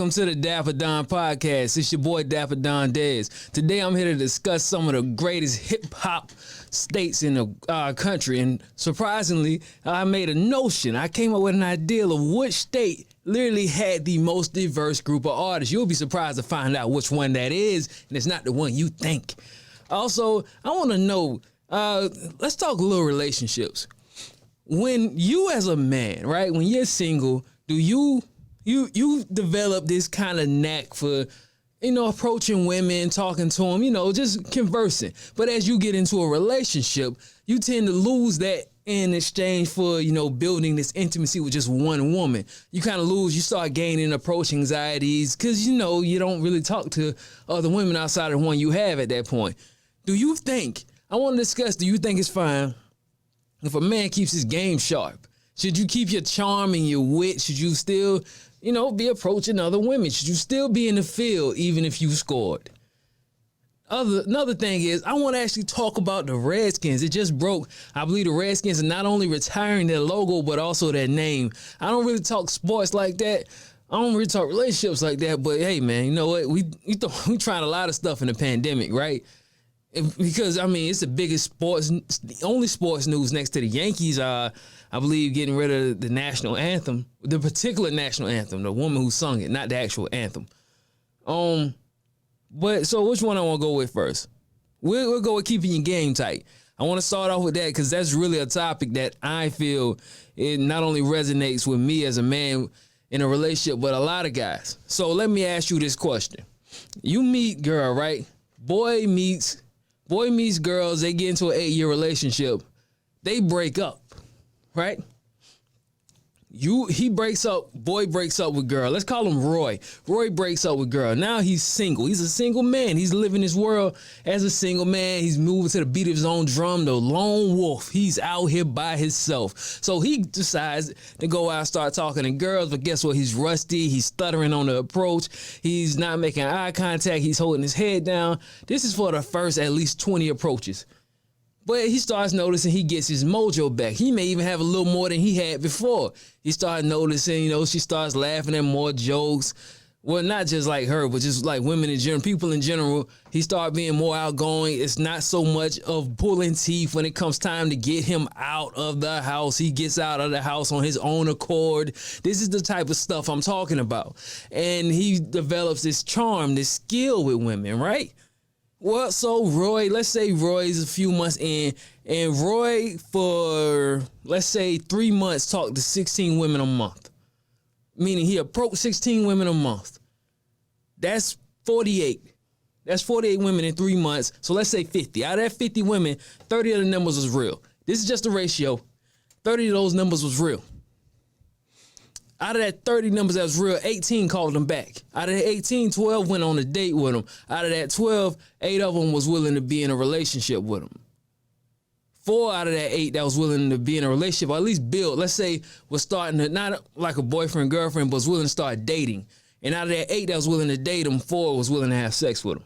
Welcome to the Dapper Don Podcast. It's your boy Dapper Don Dez. Today I'm here to discuss some of the greatest hip-hop states in the country. And surprisingly, I made a notion. I came up with an idea of which state literally had the most diverse group of artists. You'll be surprised to find out which one that is, and it's not the one you think. Also, I want to know, let's talk a little relationships. When you as a man, right, when you're single, do you develop this kind of knack for, approaching women, talking to them, just conversing. But as you get into a relationship, you tend to lose that in exchange for, building this intimacy with just one woman. You kind of lose, you start gaining approach anxieties because, you don't really talk to other women outside of the one you have at that point. Do you think it's fine if a man keeps his game sharp? Should you keep your charm and your wit? Should you still, be approaching other women? Should you still be in the field even if you scored? Another thing is, I want to actually talk about the Redskins. It just broke. I believe the Redskins are not only retiring their logo, but also their name. I don't really talk sports like that. I don't really talk relationships like that. But hey, man, you know what? We tried a lot of stuff in the pandemic, right? Because, it's the biggest the only sports news next to the Yankees are, I believe, getting rid of the national anthem, the particular national anthem, the woman who sung it, not the actual anthem. But so which one I want to go with first? We'll go with keeping your game tight. I want to start off with that because that's really a topic that I feel it not only resonates with me as a man in a relationship, but a lot of guys. So let me ask you this question. You meet girl, right? Boy meets girls, they get into an 8-year relationship. They break up, right? Boy breaks up with girl. Let's call him Roy. Roy breaks up with girl. Now he's single. He's a single man. He's living his world as a single man. He's moving to the beat of his own drum, the lone wolf. He's out here by himself. So he decides to go out and start talking to girls, but guess what? He's rusty. He's stuttering on the approach. He's not making eye contact. He's holding his head down. This is for the first at least 20 approaches. But he starts noticing he gets his mojo back. He may even have a little more than he had before. He started noticing, she starts laughing at more jokes. Well, not just like her, but just like women in general, people in general. He started being more outgoing. It's not so much of pulling teeth when it comes time to get him out of the house. He gets out of the house on his own accord. This is the type of stuff I'm talking about. And he develops this charm, this skill with women, right? Well, so Roy, let's say Roy's a few months in, and Roy for, let's say, 3 months talked to 16 women a month. Meaning he approached 16 women a month. That's 48. That's 48 women in 3 months. So let's say 50. Out of that 50 women, 30 of the numbers was real. This is just a ratio. 30 of those numbers was real. Out of that 30 numbers that was real, 18 called him back. Out of the 18, 12 went on a date with him. Out of that 12, 8 of them was willing to be in a relationship with him. 4 out of that 8 that was willing to be in a relationship, or at least build, let's say, was starting to, not like a boyfriend, girlfriend, but was willing to start dating. And out of that 8 that was willing to date him, 4 was willing to have sex with him.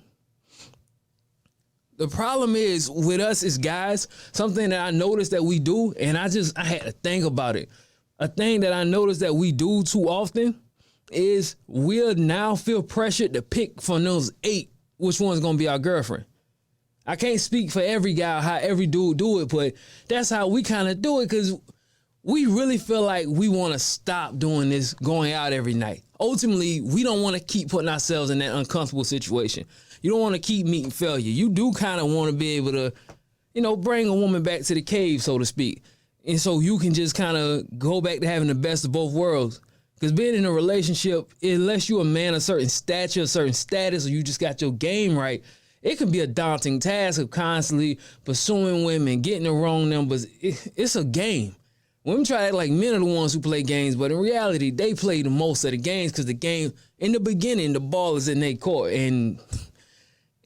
The problem is, with us as guys, something that I noticed that we do, and I had to think about it. A thing that I noticed that we do too often is we'll now feel pressured to pick from those 8 which one's going to be our girlfriend. I can't speak for every guy, how every dude do it, but that's how we kind of do it because we really feel like we want to stop doing this, going out every night. Ultimately, we don't want to keep putting ourselves in that uncomfortable situation. You don't want to keep meeting failure. You do kind of want to be able to, bring a woman back to the cave, so to speak. And so you can just kind of go back to having the best of both worlds. Because being in a relationship, unless you're a man of certain stature, a certain status, or you just got your game right, it can be a daunting task of constantly pursuing women, getting the wrong numbers. It's a game. Women try to act like men are the ones who play games, but in reality, they play the most of the games because the game, in the beginning, the ball is in their court, and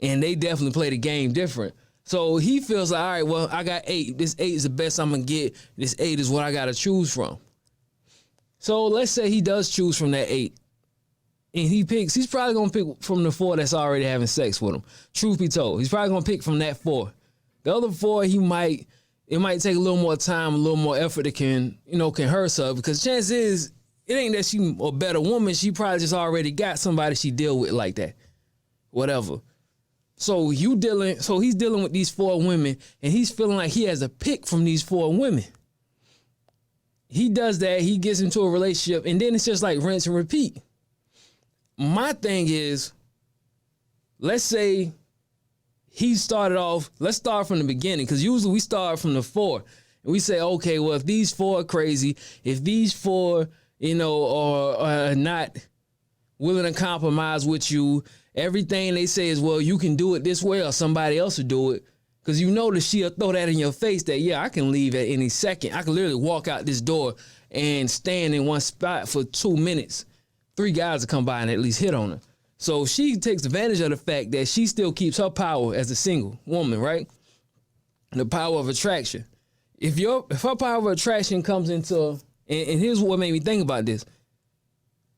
they definitely play the game different. So he feels like, all right, well, I got 8. This 8 is the best I'm going to get. This 8 is what I got to choose from. So let's say he does choose from that 8. And he's probably going to pick from the 4 that's already having sex with him. Truth be told, he's probably going to pick from that 4. The other 4, it might take a little more time, a little more effort to can hurt her, because chance is it ain't that she a better woman. She probably just already got somebody she deal with like that. Whatever. So he's dealing with these 4 women, and he's feeling like he has a pick from these 4 women. He does that. He gets into a relationship, and then it's just like rinse and repeat. My thing is, let's say he started off, let's start from the beginning, because usually we start from the 4. And we say, okay, well, if these 4 are crazy, if these 4, are not willing to compromise with you, everything they say is, well, you can do it this way or somebody else will do it. Because that she'll throw that in your face that, yeah, I can leave at any second. I can literally walk out this door and stand in one spot for 2 minutes. 3 guys will come by and at least hit on her. So she takes advantage of the fact that she still keeps her power as a single woman, right? The power of attraction. If her power of attraction comes into, and here's what made me think about this.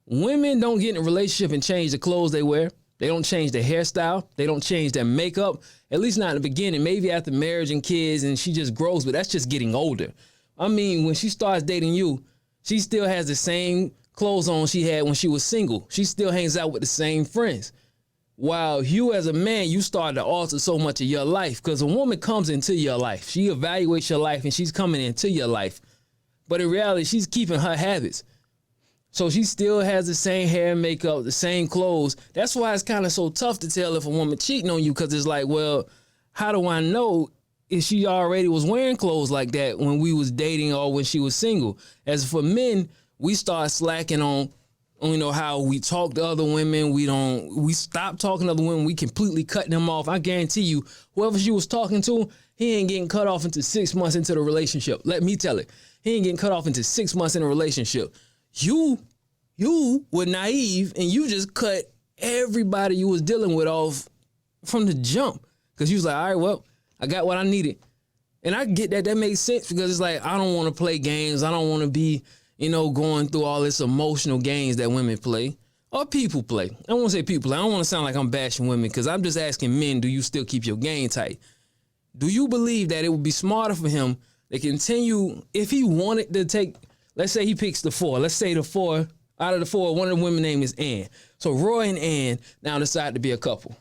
Women don't get in a relationship and change the clothes they wear. They don't change their hairstyle. They don't change their makeup, at least not in the beginning. Maybe after marriage and kids and she just grows, but that's just getting older. I mean, when she starts dating you, she still has the same clothes on she had when she was single. She still hangs out with the same friends. While you as a man, you start to alter so much of your life because a woman comes into your life. She evaluates your life and she's coming into your life. But in reality, she's keeping her habits. So she still has the same hair and makeup, the same clothes. That's why it's kind of so tough to tell if a woman cheating on you, because it's like, well, how do I know if she already was wearing clothes like that when we was dating or when she was single? As for men, we start slacking on how we talk to other women. We stop talking to other women. We completely cut them off. I guarantee you, whoever she was talking to, he ain't getting cut off until 6 months into the relationship. Let me tell it. He ain't getting cut off until 6 months in a relationship. You were naive and you just cut everybody you was dealing with off from the jump. Because you was like, all right, well, I got what I needed. And I get that. That makes sense because it's like, I don't want to play games. I don't want to be, going through all this emotional games that women play or people play. I don't want to say people play. I don't want to sound like I'm bashing women because I'm just asking men, do you still keep your game tight? Do you believe that it would be smarter for him to continue if he wanted to take, let's say he picks the 4. Let's say out of the 4, one of the women name is Ann. So Roy and Ann now decide to be a couple.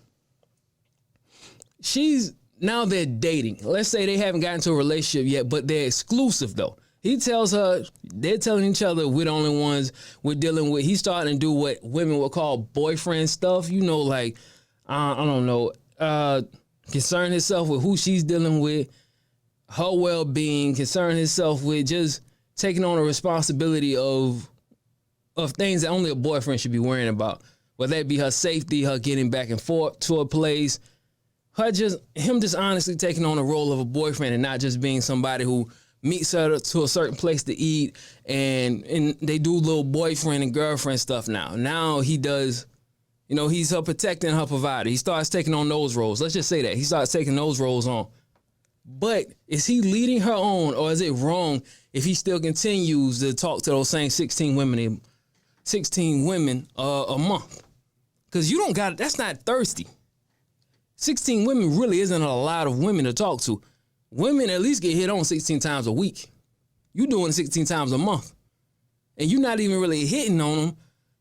Now they're dating. Let's say they haven't gotten into a relationship yet, but they're exclusive though. He tells her, they're telling each other we're the only ones we're dealing with. He's starting to do what women would call boyfriend stuff. Like, I don't know, concern himself with who she's dealing with, her well-being, concern himself with just taking on a responsibility of things that only a boyfriend should be worrying about. Whether that be her safety, her getting back and forth to a place, him just honestly taking on the role of a boyfriend and not just being somebody who meets her to a certain place to eat and they do little boyfriend and girlfriend stuff now. Now he does, he's her protector and her provider. He starts taking on those roles. Let's just say that. He starts taking those roles on. But is he leading her on, or is it wrong if he still continues to talk to those same 16 women a month? Because that's not thirsty. 16 women really isn't a lot of women to talk to. Women at least get hit on 16 times a week. You doing 16 times a month. And you're not even really hitting on them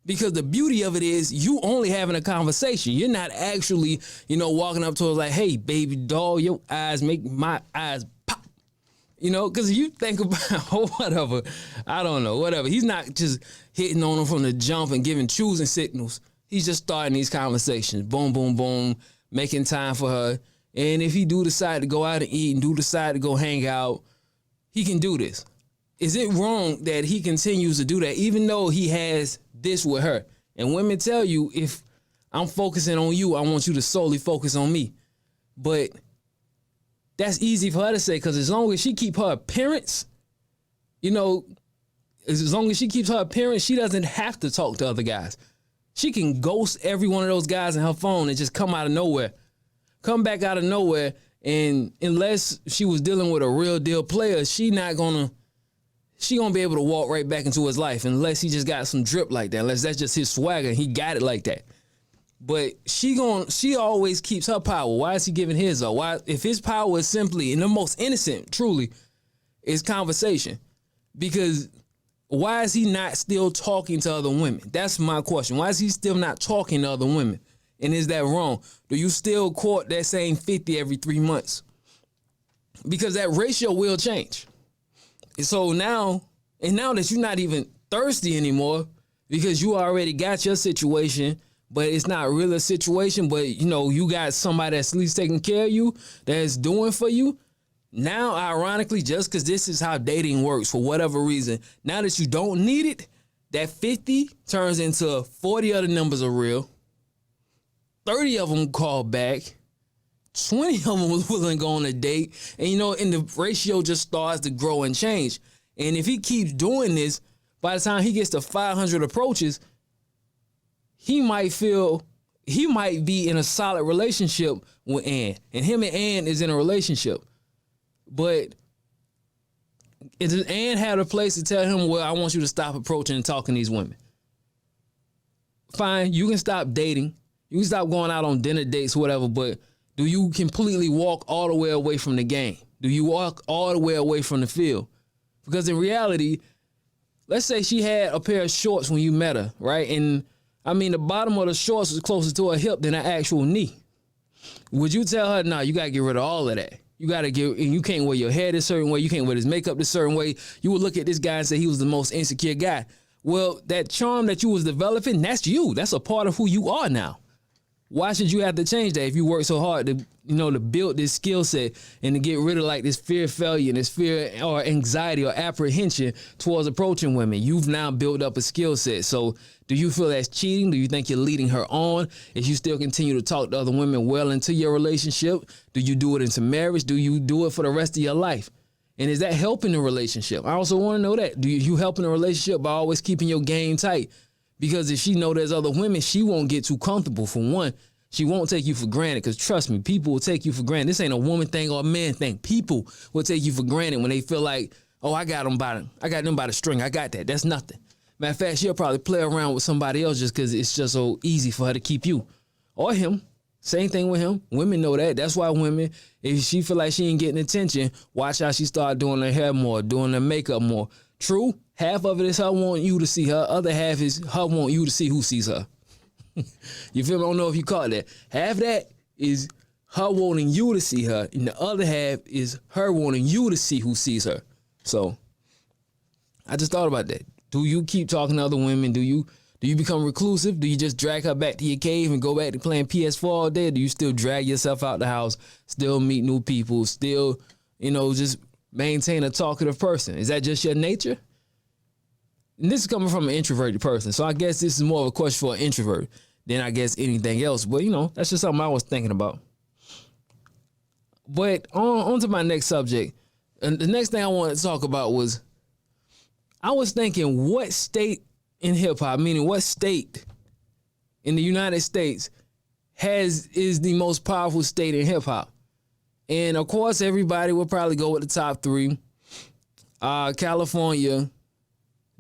because the beauty of it is you only having a conversation. You're not actually, walking up to her like, hey, baby doll, your eyes make my eyes pop. Because you think about whatever. I don't know, whatever. He's not just hitting on them from the jump and giving choosing signals. He's just starting these conversations. Boom, boom, boom, making time for her. And if he do decide to go out and eat and do decide to go hang out, he can do this. Is it wrong that he continues to do that even though he has this with her? And women tell you, if I'm focusing on you, I want you to solely focus on me. But that's easy for her to say because as long as she keep her appearance, as long as she keeps her appearance, she doesn't have to talk to other guys. She can ghost every one of those guys in her phone and just come back out of nowhere, and unless she was dealing with a real deal player, she gonna be able to walk right back into his life unless he just got some drip like that, unless that's just his swagger, he got it like that. But she always keeps her power. Why is he giving his though? Why, if his power is simply, and the most innocent, truly, is conversation? Because why is he not still talking to other women? That's my question. Why is he still not talking to other women? And is that wrong? Do you still court that same 50 every 3 months? Because that ratio will change. And so now that you're not even thirsty anymore because you already got your situation, but it's not really a situation, but you got somebody that's at least taking care of you, that's doing for you. Now, ironically, just because this is how dating works for whatever reason, now that you don't need it, that 50 turns into 40 other numbers are real. 30 of them call back. 20 of them was willing to go on a date. And, and the ratio just starts to grow and change. And if he keeps doing this, by the time he gets to 500 approaches, he might be in a solid relationship with Ann. And him and Ann is in a relationship. But does Ann have a place to tell him, well, I want you to stop approaching and talking to these women? Fine, you can stop dating. You can stop going out on dinner dates, whatever, but do you completely walk all the way away from the game? Do you walk all the way away from the field? Because in reality, let's say she had a pair of shorts when you met her, right? And I mean, the bottom of the shorts was closer to her hip than her actual knee. Would you tell her, no, you got to get rid of all of that? You can't wear your hair this certain way. You can't wear this makeup this certain way. You would look at this guy and say he was the most insecure guy. Well, that charm that you was developing, that's you. That's a part of who you are now. Why should you have to change that if you work so hard to build this skill set and to get rid of like this fear of failure and this fear or anxiety or apprehension towards approaching women? You've now built up a skill set. So do you feel that's cheating? Do you think you're leading her on? If you still continue to talk to other women well into your relationship, do you do it into marriage? Do you do it for the rest of your life? And is that helping the relationship? I also want to know that. Do you helping the relationship by always keeping your game tight? Because if she know there's other women, she won't get too comfortable. For one, she won't take you for granted. Because trust me, people will take you for granted. This ain't a woman thing or a man thing. People will take you for granted when they feel like, oh, I got them by the string. I got that. That's nothing. Matter of fact, she'll probably play around with somebody else just because it's just so easy for her to keep you. Or him. Same thing with him. Women know that. That's why women, if she feel like she ain't getting attention, watch how she start doing her hair more, doing her makeup more. True, half of it is her wanting you to see her. Other half is her wanting you to see who sees her. You feel me? I don't know if you caught that. Half that is her wanting you to see her, and the other half is her wanting you to see who sees her. So I just thought about that. Do you keep talking to other women? Do you become reclusive? Do you just drag her back to your cave and go back to playing PS4 all day? Or do you still drag yourself out the house, still meet new people, still, just maintain a talkative person? Is that just your nature? And this is coming from an introverted person, so I guess this is more of a question for an introvert than I guess anything else. But, that's just something I was thinking about. But on to my next subject. And the next thing I wanted to talk about was, I was thinking, what state in hip-hop, meaning what state in the United States is the most powerful state in hip-hop? And, of course, everybody will probably go with the top three. California,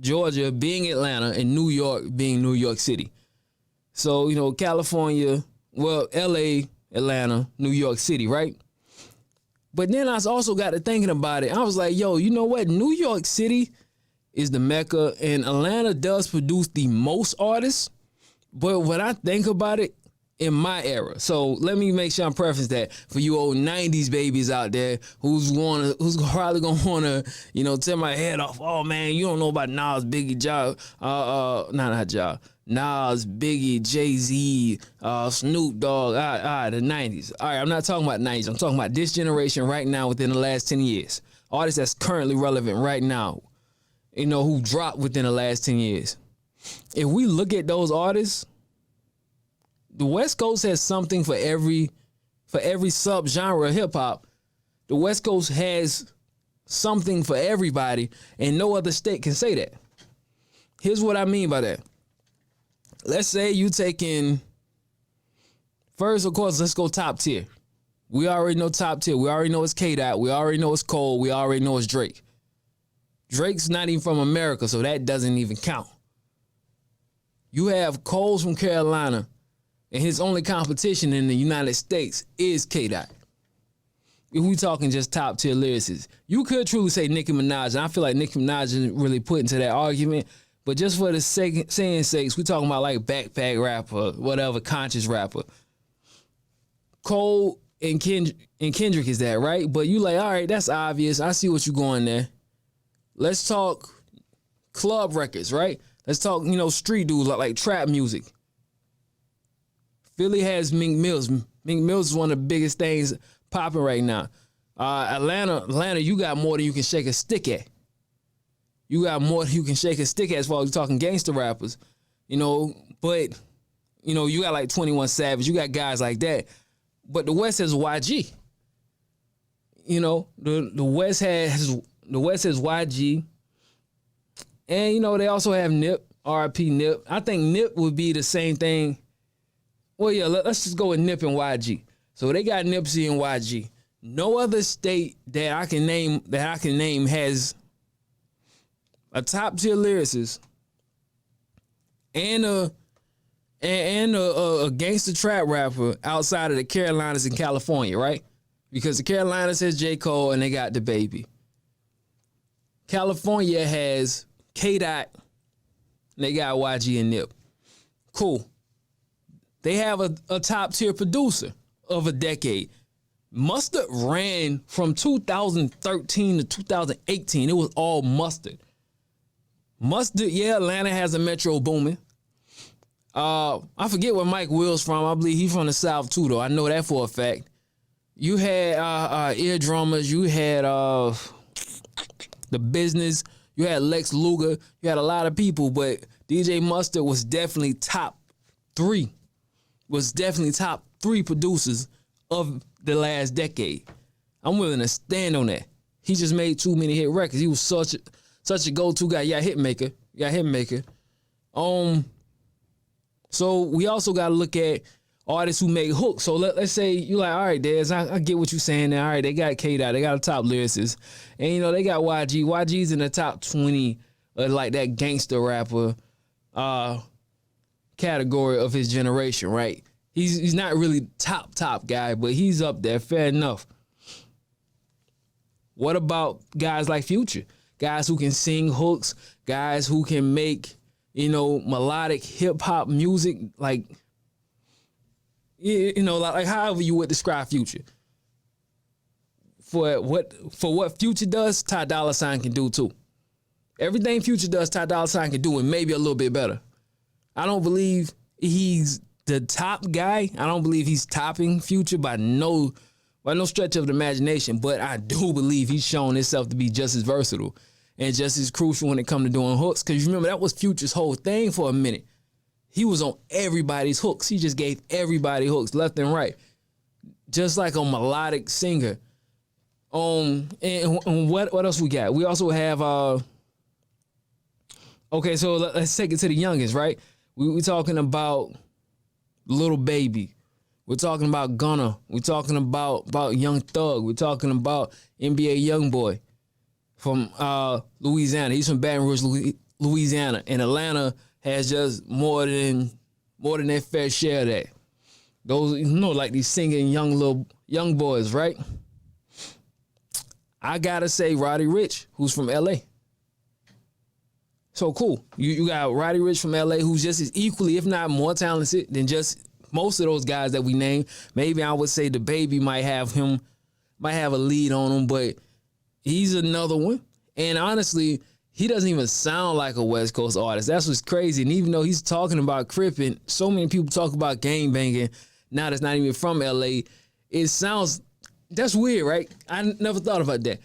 Georgia being Atlanta, and New York being New York City. So, California, L.A., Atlanta, New York City, right? But then I also got to thinking about it. I was like, yo, you know what? New York City is the Mecca, and Atlanta does produce the most artists. But when I think about it, in my era, so let me make sure I'm preface that for you old 90s babies out there who's probably gonna wanna, tear my head off. Oh man, you don't know about Nas, Biggie, Nas, Biggie, Jay-Z, Snoop Dogg, the 90s. All right, I'm not talking about 90s. I'm talking about this generation right now within the last 10 years. Artists that's currently relevant right now, who dropped within the last 10 years. If we look at those artists, the West Coast has something for every sub-genre of hip-hop. The West Coast has something for everybody, and no other state can say that. Here's what I mean by that. Let's say you taking, first, of course, let's go top tier. We already know top tier. We already know it's K-Dot. We already know it's Cole. We already know it's Drake. Drake's not even from America, so that doesn't even count. You have Cole's from Carolina, and his only competition in the United States is K-Dot. if we talking just top tier lyricists, you could truly say Nicki Minaj, and I feel like Nicki Minaj isn't really put into that argument. But just for the saying sakes, we talking about like backpack rapper, whatever, conscious rapper. Cole and Kendrick is that, right? But you like, all right, that's obvious. I see what you going there. Let's talk club records, right? Let's talk, street dudes like trap music. Philly has Meek Mills. Meek Mills is one of the biggest things popping right now. Atlanta, you got more than you can shake a stick at. You got more than you can shake a stick at as far as talking gangster rappers, but, you got like 21 Savage. You got guys like that. But the West has YG. The West has YG. And, they also have Nip, RIP Nip. I think Nip would be the same thing. Well, yeah, let's just go with Nip and YG. So they got Nipsey and YG. No other state that I can name has a top tier lyricist and a gangster trap rapper outside of the Carolinas and California, right? Because the Carolinas has J. Cole and they got the baby. California has K-Dot and they got YG and Nip. Cool. They have a top tier producer of a decade. Mustard ran from 2013 to 2018. It was all Mustard. Mustard, yeah, Atlanta has a metro booming. I forget where Mike Will's from. I believe he's from the South too, though. I know that for a fact. You had ear drummers. You had The Business. You had Lex Luger. You had a lot of people, but DJ Mustard was definitely top three producers of the last decade. I'm willing to stand on that. He just made too many hit records. He was such a go-to guy. Yeah, hitmaker. So we also got to look at artists who make hooks. So let's say you like, all right, Dez, I get what you're saying there. All right, they got K-Dot, they got a top lyricist. And, they got YG. YG's in the top 20 of like that gangster rapper category of his generation, right? He's not really top guy, but he's up there, fair enough. What about guys like Future? Guys who can sing hooks, guys who can make, melodic hip hop music, like however you would describe Future. For what Future does, Ty Dolla $ign can do too. Everything Future does, Ty Dolla $ign can do, and maybe a little bit better. I don't believe he's the top guy. I don't believe he's topping Future by no stretch of the imagination, but I do believe he's shown himself to be just as versatile and just as crucial when it comes to doing hooks. Because you remember, that was Future's whole thing for a minute. He was on everybody's hooks. He just gave everybody hooks left and right, just like a melodic singer. And what else we got? We also have okay, so let's take it to the youngest, right? We talking about Little Baby. We're talking about Gunna. We're talking about Young Thug. We're talking about NBA Youngboy from Louisiana. He's from Baton Rouge, Louisiana. And Atlanta has just more than their fair share of that. Those, like these singing young boys, right? I gotta say Roddy Ricch, who's from LA. So cool. You got Roddy Ricch from LA, who's just as equally, if not more talented than just most of those guys that we named. Maybe I would say the baby might have a lead on him, but he's another one. And honestly, he doesn't even sound like a West Coast artist. That's what's crazy. And even though he's talking about cripping, so many people talk about gang banging. Now that's not even from LA. It sounds, that's weird, right? I never thought about that.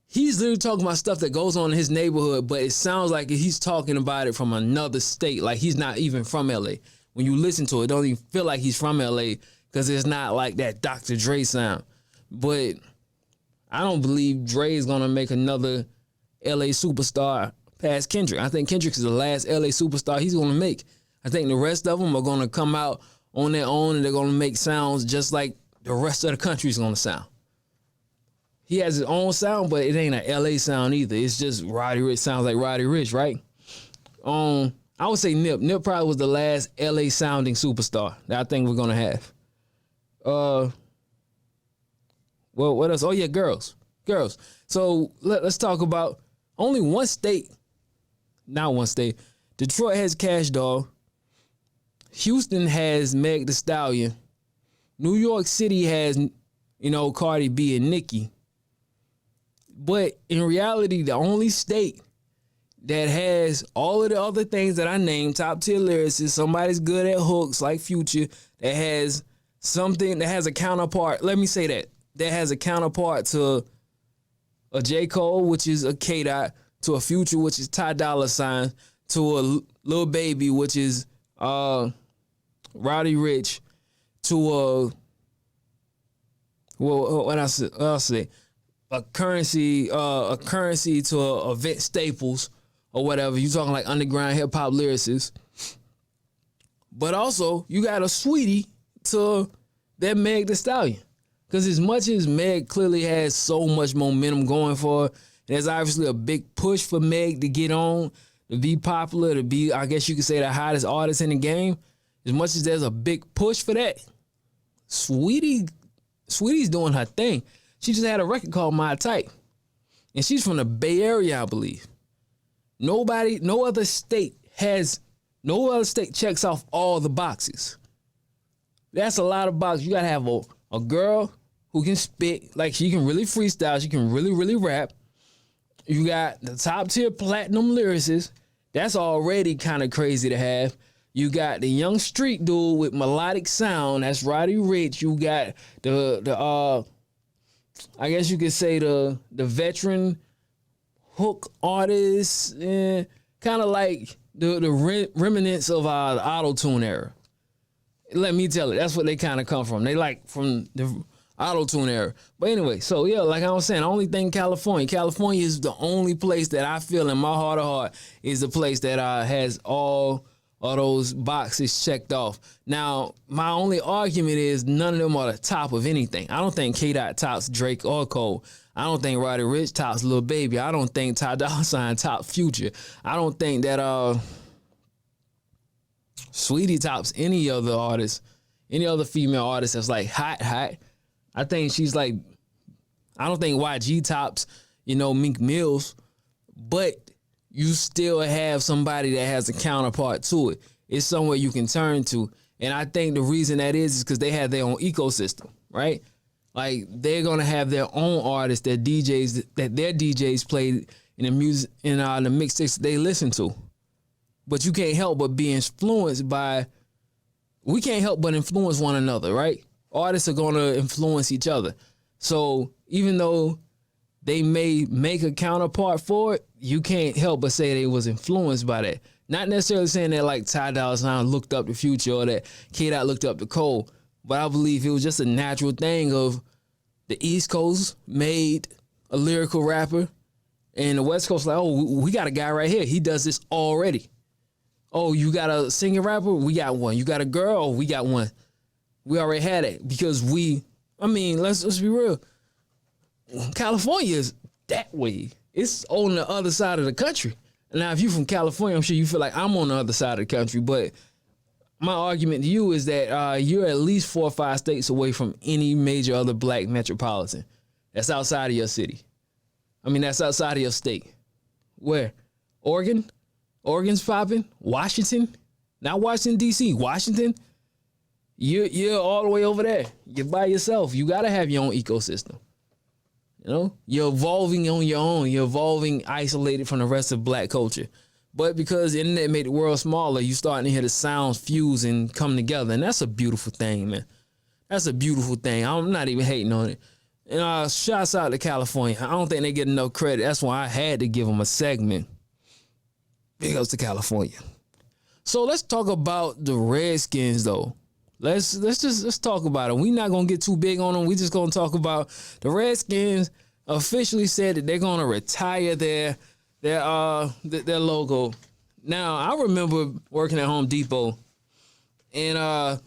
He's literally talking about stuff that goes on in his neighborhood, but it sounds like he's talking about it from another state. Like he's not even from LA. When you listen to it, don't even feel like he's from LA because it's not like that Dr. Dre sound. But I don't believe Dre is going to make another LA superstar past Kendrick. I think Kendrick is the last LA superstar he's going to make. I think the rest of them are going to come out on their own and they're going to make sounds just like the rest of the country is going to sound. He has his own sound, but it ain't an LA sound either. It's just Roddy Ricch sounds like Roddy Ricch, right? I would say Nip. Nip probably was the last LA sounding superstar that I think we're gonna have. Well, what else? Oh yeah, girls. So let's talk about only one state. Not one state. Detroit has Cash Doll. Houston has Meg Thee Stallion. New York City has, Cardi B and Nicki. But in reality, the only state that has all of the other things that I named, top tier lyricists, somebody's good at hooks like Future, that has something, that has a counterpart. Let me say that has a counterpart to a J. Cole, which is a K-Dot, to a Future, which is Ty Dolla $ign, to a Lil Baby, which is Roddy Ricch, to I'll say a currency to a Vince Staples or whatever. You talking like underground hip hop lyricists, but also you got a Sweetie to that Meg Thee Stallion. Because as much as Meg clearly has so much momentum going for her, there's obviously a big push for Meg to get on, to be popular, to be, I guess you could say, the hottest artist in the game. As much as there's a big push for that, Sweetie's doing her thing. She just had a record called My Type. And she's from the Bay Area, I believe. No other state checks off all the boxes. That's a lot of boxes. You gotta have a girl who can spit, like she can really freestyle, she can really, really rap. You got the top tier platinum lyricist. That's already kind of crazy to have. You got the young street dude with melodic sound. That's Roddy Ricch. You got the I guess you could say the veteran hook artist, kind of like the remnants of the auto-tune era. Let me tell you, that's what they kind of come from. They like from the auto-tune era. But anyway, so yeah, like I was saying, the only thing California is the only place that I feel in my heart of heart is the place that has all those boxes checked off. Now, my only argument is none of them are the top of anything. I don't think K-Dot tops Drake or Cole. I don't think Roddy Ricch tops Lil Baby. I don't think Ty Dolla $ign tops Future. I don't think that Sweetie tops any other artist, any other female artist that's like hot. I think she's like, I don't think YG tops, Meek Mills, but you still have somebody that has a counterpart to it. It's somewhere you can turn to. And I think the reason that is because they have their own ecosystem, right? Like they're gonna have their own artists, their DJs play in the music in the mixtapes they listen to. But you can't help but be influenced by. We can't help but influence one another, right? Artists are gonna influence each other. So even though they may make a counterpart for it, you can't help but say they was influenced by that. Not necessarily saying that like Ty Dolla $ign looked up to Future or that K-Dot looked up to Cole, but I believe it was just a natural thing of the East Coast made a lyrical rapper and the West Coast like, oh, we got a guy right here. He does this already. Oh, you got a singing rapper? We got one. You got a girl? Oh, we got one. We already had it because let's be real. California is that way. It's on the other side of the country. Now, if you're from California, I'm sure you feel like I'm on the other side of the country, but my argument to you is that you're at least 4 or 5 states away from any major other black metropolitan. That's outside of your city. That's outside of your state. Where? Oregon? Oregon's popping? Washington? Not Washington, D.C., Washington? You're all the way over there. You're by yourself. You got to have your own ecosystem. You're evolving on your own. You're evolving isolated from the rest of black culture. But because the internet made the world smaller, you starting to hear the sounds fuse and come together. And that's a beautiful thing, man. That's a beautiful thing. I'm not even hating on it. And shouts out to California. I don't think they get enough credit. That's why I had to give them a segment. Big ups to California. So let's talk about the Redskins, though. Let's talk about it. We're not gonna get too big on them. We're just gonna talk about the Redskins. Officially said that they're gonna retire their logo. Now I remember working at Home Depot and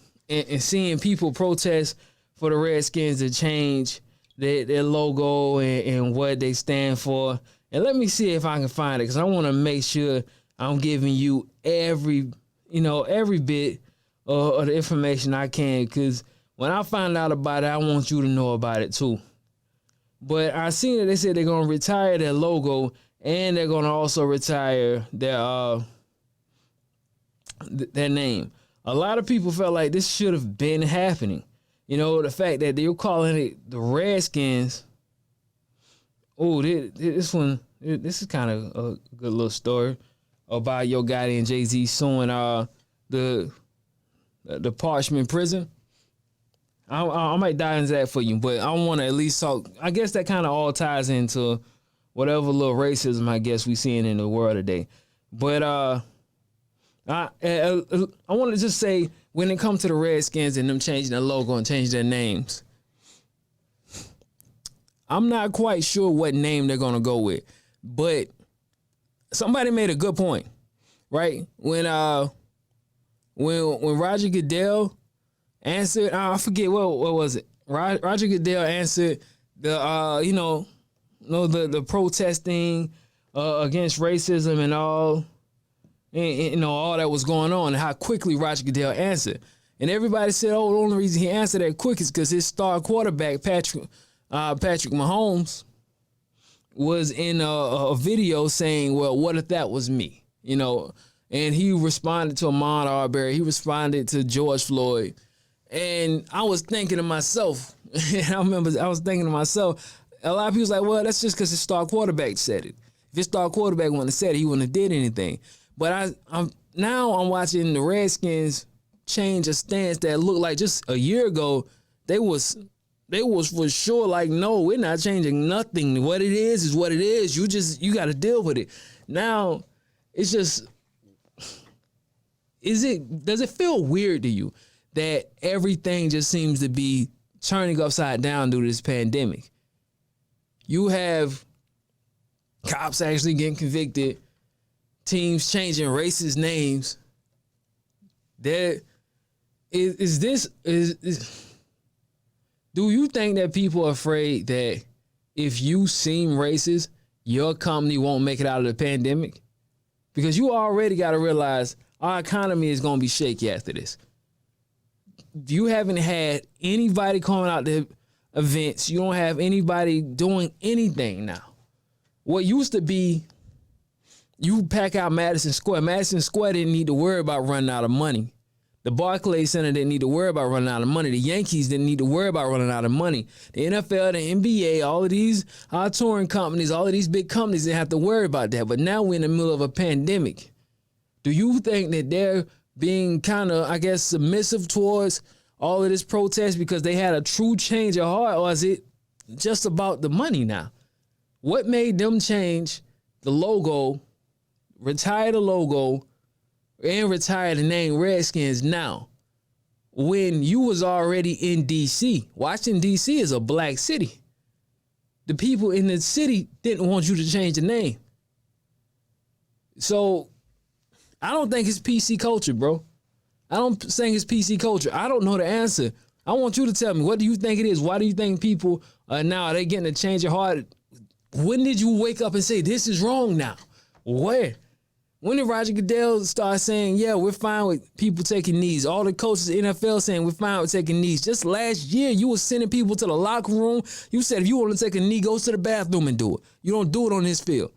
seeing people protest for the Redskins to change their logo and what they stand for. And let me see if I can find it because I want to make sure I'm giving you every bit of the information I can, because when I find out about it, I want you to know about it too. But I seen that they said they're gonna retire their logo and they're gonna also retire their name. A lot of people felt like this should have been happening. You know, the fact that they were calling it the Redskins. Oh, this is kind of a good little story about Yo Gotti and Jay-Z suing the Parchment prison. I might dive into that for you, but I want to at least talk. I guess that kind of all ties into whatever little racism I guess we seeing in the world today. But I want to just say, when it comes to the Redskins and them changing their logo and changing their names, I'm not quite sure what name they're gonna go with. But somebody made a good point, right? When Roger Goodell answered, I forget what was it. Roger Goodell answered the the protesting against racism and all. And all that was going on, and how quickly Roger Goodell answered. And everybody said, oh, the only reason he answered that quick is because his star quarterback, Patrick Mahomes, was in a video saying, well, what if that was me? You know, and he responded to Ahmaud Arbery. He responded to George Floyd. And I was thinking to myself, and I was thinking to myself, a lot of people was like, well, that's just because his star quarterback said it. If his star quarterback wouldn't have said it, he wouldn't have did anything. But I'm watching the Redskins change a stance that looked like just a year ago they was for sure like, no, we're not changing nothing. What it is what it is. You got to deal with it. Now it's just, does it feel weird to you that everything just seems to be turning upside down due to this pandemic? You have cops actually getting convicted. Teams changing racist names. Do you think that people are afraid that if you seem racist, your company won't make it out of the pandemic? Because you already got to realize our economy is going to be shaky after this. You haven't had anybody coming out to events. You don't have anybody doing anything now. What used to be, you pack out Madison Square. Madison Square didn't need to worry about running out of money. The Barclays Center didn't need to worry about running out of money. The Yankees didn't need to worry about running out of money. The NFL, the NBA, all of these touring companies, all of these big companies didn't have to worry about that. But now we're in the middle of a pandemic. Do you think that they're being kind of, I guess, submissive towards all of this protest because they had a true change of heart, or is it just about the money now? What made them change the logo, retire the logo, and retire the name Redskins now, when you was already in D.C.? Washington, D.C. is a black city. The people in the city didn't want you to change the name. So I don't think it's PC culture, bro. I don't think it's PC culture. I don't know the answer. I want you to tell me, what do you think it is? Why do you think people now, they getting a change of heart? When did you wake up and say, this is wrong now? Where? When did Roger Goodell start saying, yeah, we're fine with people taking knees? All the coaches in the NFL saying we're fine with taking knees. Just last year, you were sending people to the locker room. You said, if you want to take a knee, go to the bathroom and do it. You don't do it on this field.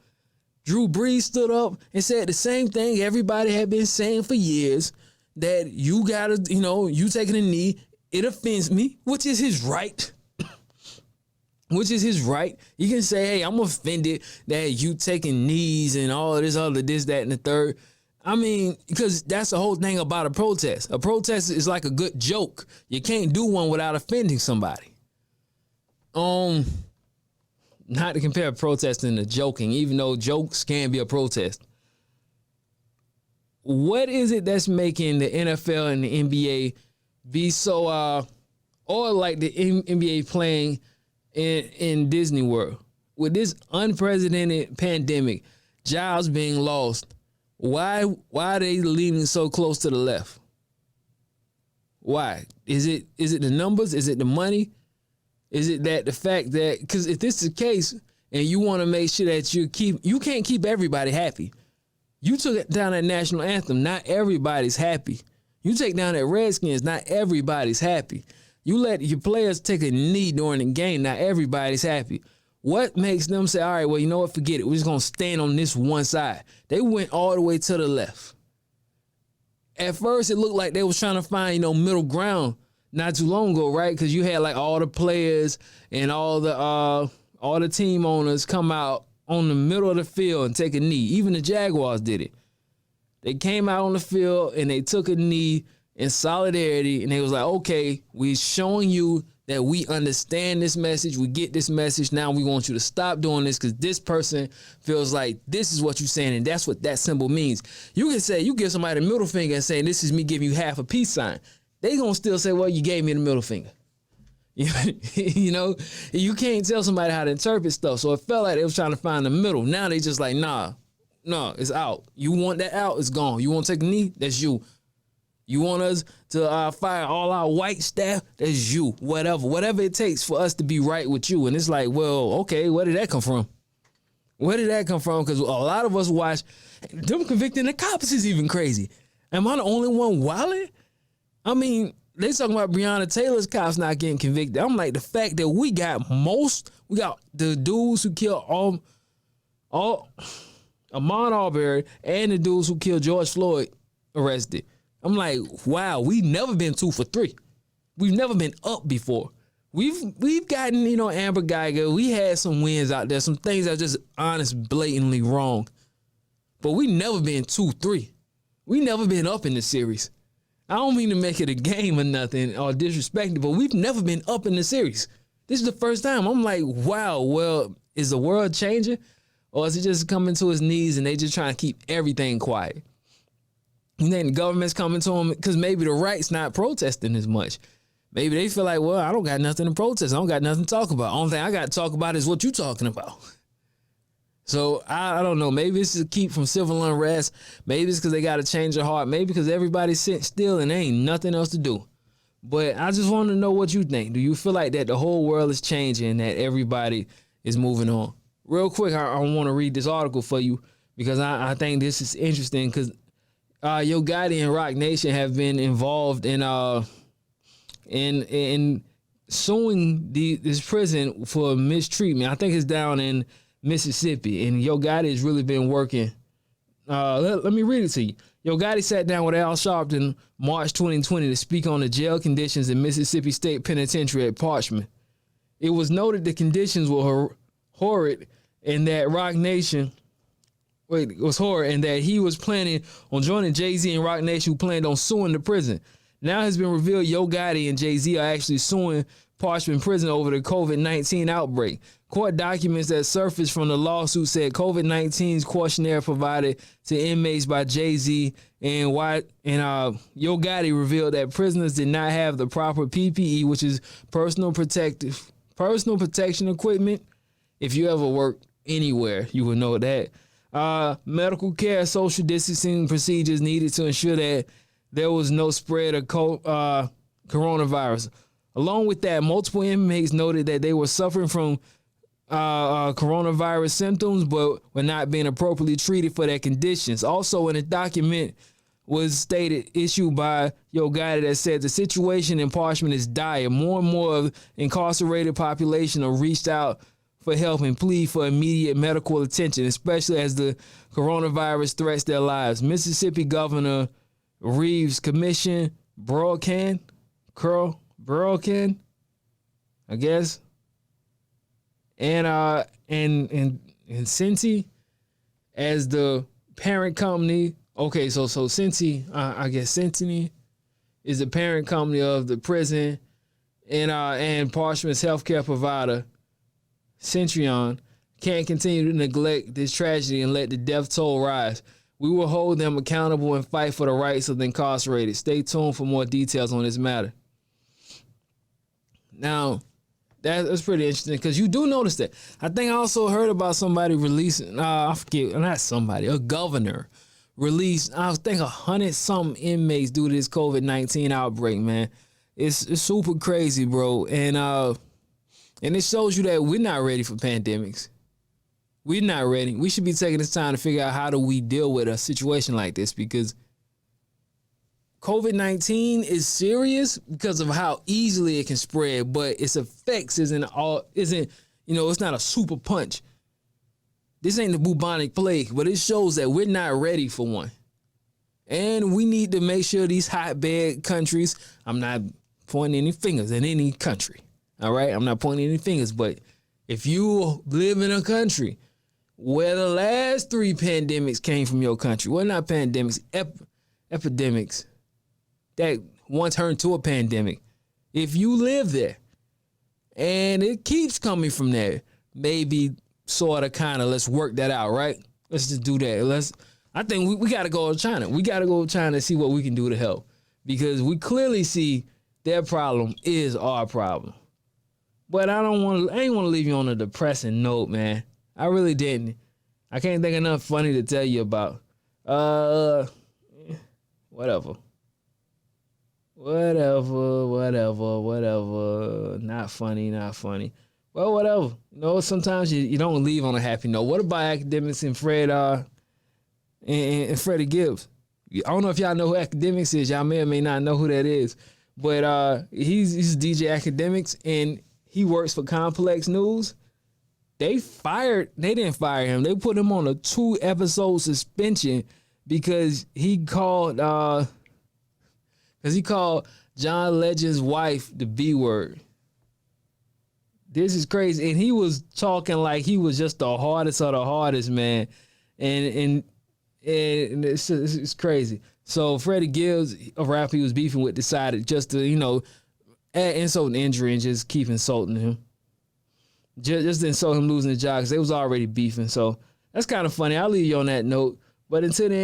Drew Brees stood up and said the same thing everybody had been saying for years, that you gotta, you taking a knee, it offends me, which is his right. Which is his right. You can say, hey, I'm offended that you taking knees and all of this other, this, that, and the third. I mean, because that's the whole thing about a protest. A protest is like a good joke. You can't do one without offending somebody. Not to compare protesting to joking, even though jokes can be a protest. What is it that's making the NFL and the NBA be so, or like the NBA playing in Disney World with this unprecedented pandemic, jobs being lost? Why are they leaning so close to the left? Why? Is it the numbers? Is it the money? Is it that the fact that, because if this is the case and you want to make sure that you can't keep everybody happy. You took down that national anthem, not everybody's happy. You take down that Redskins, not everybody's happy. You let your players take a knee during the game. Now everybody's happy. What makes them say, all right, well, you know what, forget it. We're just going to stand on this one side. They went all the way to the left. At first, it looked like they was trying to find, middle ground not too long ago, right? Because you had like all the players and all the team owners come out on the middle of the field and take a knee. Even the Jaguars did it. They came out on the field and they took a knee in solidarity, and they was like, okay, we're showing you that we understand this message. We get this message. Now we want you to stop doing this because this person feels like this is what you're saying, and that's what that symbol means. You can say, you give somebody the middle finger and say, this is me giving you half a peace sign. They going to still say, well, you gave me the middle finger. You can't tell somebody how to interpret stuff. So it felt like they was trying to find the middle. Now they just like, nah, it's out. You want that out, it's gone. You want to take a knee? That's you. You want us to fire all our white staff? That's you. Whatever it takes for us to be right with you. And it's like, well, okay, where did that come from? Where did that come from? Because a lot of us watch them convicting the cops is even crazy. Am I the only one wilding? I mean, they talking about Breonna Taylor's cops not getting convicted. I'm like, the fact that we got the dudes who killed Ahmaud Arbery and the dudes who killed George Floyd arrested. I'm like, wow, we've never been 2 for 3. We've never been up before. We've gotten, Amber Geiger. We had some wins out there, some things that are just honest, blatantly wrong. But we never been 2-3. We never been up in the series. I don't mean to make it a game or nothing or disrespect it, but we've never been up in the series. This is the first time. I'm like, wow, well, is the world changing? Or is it just coming to its knees and they just trying to keep everything quiet? And then the government's coming to them because maybe the right's not protesting as much. Maybe they feel like, well, I don't got nothing to protest. I don't got nothing to talk about. Only thing I got to talk about is what you talking about. So I don't know. Maybe it's to keep from civil unrest. Maybe it's because they got to change their heart. Maybe because everybody's sitting still and there ain't nothing else to do. But I just want to know what you think. Do you feel like that the whole world is changing, that everybody is moving on? Real quick, I want to read this article for you because I think this is interesting because Yo Gotti and Rock Nation have been involved in suing this prison for mistreatment. I think it's down in Mississippi, and Yo Gotti has really been working. Let me read it to you. Yo Gotti sat down with Al Sharpton March 2020 to speak on the jail conditions in Mississippi State Penitentiary at Parchman. It was noted the conditions were horrid and that Rock Nation was horrid and that he was planning on joining Jay-Z and Rock Nation, who planned on suing the prison. Now has been revealed Yo Gotti and Jay-Z are actually suing Parchman Prison over the COVID-19 outbreak. Court documents that surfaced from the lawsuit said COVID-19's questionnaire provided to inmates by Jay-Z and Yo Gotti revealed that prisoners did not have the proper PPE, which is personal protection equipment. If you ever worked anywhere, you would know that. Medical care, social distancing procedures needed to ensure that there was no spread of coronavirus. Along with that, multiple inmates noted that they were suffering from coronavirus symptoms, but were not being appropriately treated for their conditions. Also, in a document was stated, issued by Yo Gotti, that said the situation in Parchman is dire. More and more of incarcerated population have reached out for help and plead for immediate medical attention, especially as the coronavirus threats their lives. Mississippi Governor Reeves commissioned Burlcan, I guess, and Cincy as the parent company. Okay, so Cincy, I guess Cincy is the parent company of the prison, and Parchman's healthcare provider, Centurion, can't continue to neglect this tragedy and let the death toll rise. We will hold them accountable and fight for the rights of the incarcerated. Stay tuned for more details on this matter. Now, that's pretty interesting because you do notice that. I think I also heard about somebody releasing, a governor released, I think 100-something inmates due to this COVID-19 outbreak, man. It's super crazy, bro. And it shows you that we're not ready for pandemics. We're not ready. We should be taking this time to figure out how do we deal with a situation like this, because COVID-19 is serious because of how easily it can spread, but its effects it's not a super punch. This ain't the bubonic plague, but it shows that we're not ready for one. And we need to make sure these hotbed countries, I'm not pointing any fingers at any country, all right? I'm not pointing any fingers, but if you live in a country where the last 3 pandemics came from your country, well, not pandemics, epidemics, that one turned to a pandemic. If you live there and it keeps coming from there, maybe sort of kind of let's work that out, right? Let's just do that. I think we got to go to China. We got to go to China and see what we can do to help, because we clearly see their problem is our problem. But I ain't want to leave you on a depressing note, man. I really didn't. I can't think of nothing funny to tell you about. Whatever. Not funny. Well, whatever. Sometimes you don't leave on a happy note. What about Academics and Freddie Gibbs? I don't know if y'all know who Academics is. Y'all may or may not know who that is. But he's DJ Academics, and he works for Complex News. They didn't fire him. They put him on a 2-episode suspension because he called John Legend's wife the B word. This is crazy. And he was talking like he was just the hardest of the hardest, man. And it's crazy. So Freddie Gibbs, a rapper he was beefing with, decided just to, add insult and injury and just keep insulting him. Just to insult him losing the job because they was already beefing. So that's kind of funny. I'll leave you on that note. But until then,